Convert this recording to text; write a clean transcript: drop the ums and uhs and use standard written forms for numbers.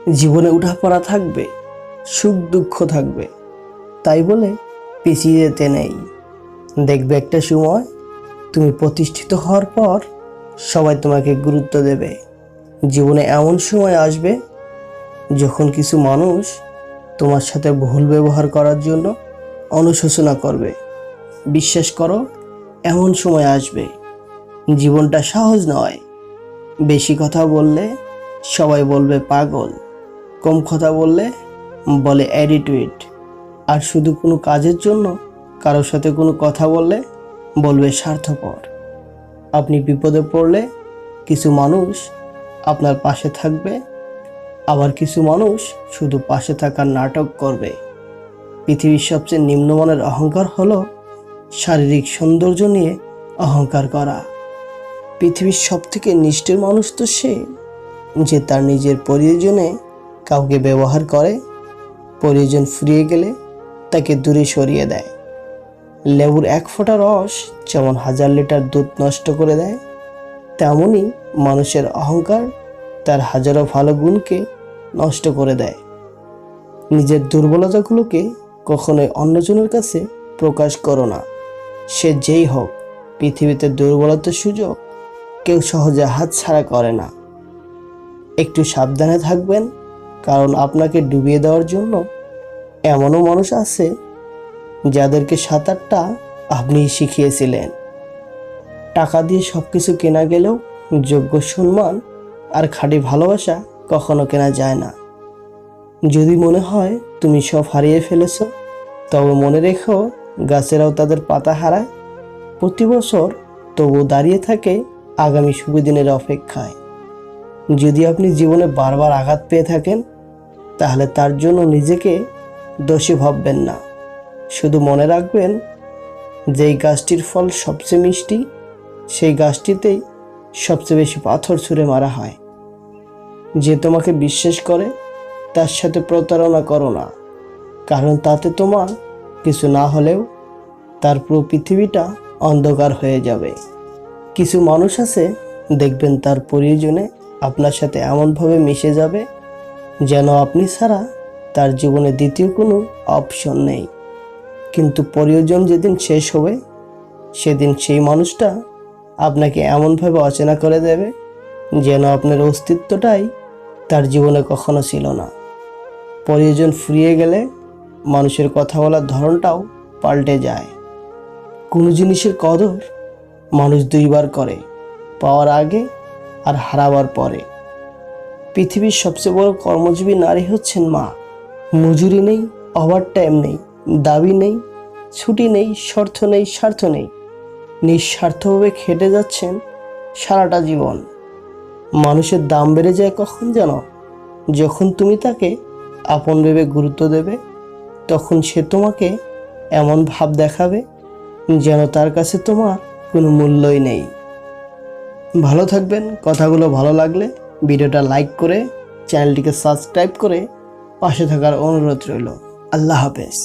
জীবনে উঠাপড়া থাকবে, সুখ দুঃখ থাকবে, তাই বলে পিছিয়ে যেতে নেই। দেখবে একটা সময় তুমি প্রতিষ্ঠিত হওয়ার পর সবাই তোমাকে গুরুত্ব দেবে। জীবনে এমন সময় আসবে যখন কিছু মানুষ তোমার সাথে ভুল ব্যবহার করার জন্য অনুশোচনা করবে। বিশ্বাস করো, এমন সময় আসবে। জীবনটা সহজ নয়। বেশি কথা বললে সবাই বলবে পাগল, কম কথা বললে বলে অ্যাটিটিউড, আর শুধু কোনো কাজের জন্য কারোর সাথে কোনো কথা বললে বলবে স্বার্থপর। আপনি বিপদে পড়লে কিছু মানুষ আপনার পাশে থাকবে, আবার কিছু মানুষ শুধু পাশে থাকার নাটক করবে। পৃথিবীর সবচেয়ে নিম্নমানের অহংকার হলো শারীরিক সৌন্দর্য নিয়ে অহংকার করা। পৃথিবীর সবথেকে নিষ্ঠুর মানুষ তো সে, যে তার নিজের প্রয়োজনে কাউকে ব্যবহার করে, প্রয়োজন ফুরিয়ে গেলে তাকে দূরে সরিয়ে দেয়। লেবুর এক ফোঁটা রস যেমন 1000 লিটার দুধ নষ্ট করে দেয়, তেমনই মানুষের অহংকার তার হাজারো ভালো গুণকে নষ্ট করে দেয়। নিজের দুর্বলতাগুলোকে কখনোই অন্যজনের কাছে প্রকাশ করো না। সে যেই হোক, পৃথিবীতে দুর্বলতার সুযোগ কেউ সহজে হাতছাড়া করে না। একটু সাবধানে থাকবেন, কারণ আপনাকে ডুবিয়ে দেওয়ার জন্য এমনও মানুষ আছে যাদেরকে সাঁতারটা আপনিই শিখিয়েছিলেন। টাকা দিয়ে সব কিছু কেনা গেলেও যোগ্য সম্মান আর খাঁটি ভালোবাসা কখনো কেনা যায় না। যদি মনে হয় তুমি সব হারিয়ে ফেলেছ, তবে মনে রেখো, গাছেরাও তাদের পাতা হারায় প্রতি বছর, তবু দাঁড়িয়ে থাকে আগামী শুভ দিনের অপেক্ষায়। যদি আপনি জীবনে বারবার আঘাত পেয়ে থাকেন, তাহলে তার জন্য নিজেকে দোষী ভাববেন না। শুধু মনে রাখবেন, যেই গাছটির ফল সবচেয়ে মিষ্টি, সেই গাছটিতেই সবচেয়ে বেশি পাথর ছুঁড়ে মারা হয়। যে তোমাকে বিশ্বাস করে তার সাথে প্রতারণা করো না, কারণ তাতে তোমার কিছু না হলেও তার পুরো পৃথিবীটা অন্ধকার হয়ে যাবে। কিছু মানুষ আছে, দেখবেন তার প্রয়োজনে আপনার সাথে এমনভাবে মিশে যাবে যেন আপনি ছাড়া তার জীবনে দ্বিতীয় কোনো অপশন নেই। কিন্তু প্রয়োজন যেদিন শেষ হবে, সেদিন সেই মানুষটা আপনাকে এমনভাবে অচেনা করে দেবে যেন আপনার অস্তিত্বটাই তার জীবনে কখনো ছিল না। প্রয়োজন ফুরিয়ে গেলে মানুষের কথা বলার ধরনটাও পাল্টে যায়। কোনো জিনিসের কদর মানুষ দুইবার করে, পাওয়ার আগে আর হারাবার পরে। পৃথিবীর সবচেয়ে বড় কর্মজীবী নারী হচ্ছেন মা। মজুরি নেই, ওভারটাইম নেই, দাবি নেই, ছুটি নেই, শর্ত নেই, স্বার্থ নেই, নিঃস্বার্থভাবে খেটে যাচ্ছেন সারাটা জীবন। মানুষের দাম বেড়ে যায় কখন জানো? যখন তুমি তাকে আপন ভেবে গুরুত্ব দেবে, তখন সে তোমাকে এমন ভাব দেখাবে যেন তার কাছে তোমার কোনো মূল্যই নেই। ভালো থাকবেন। কথাগুলো ভালো লাগলে ভিডিওটা লাইক করে চ্যানেলটিকে সাবস্ক্রাইব করে পাশে থাকার অনুরোধ রইল। আল্লাহ হাফেজ।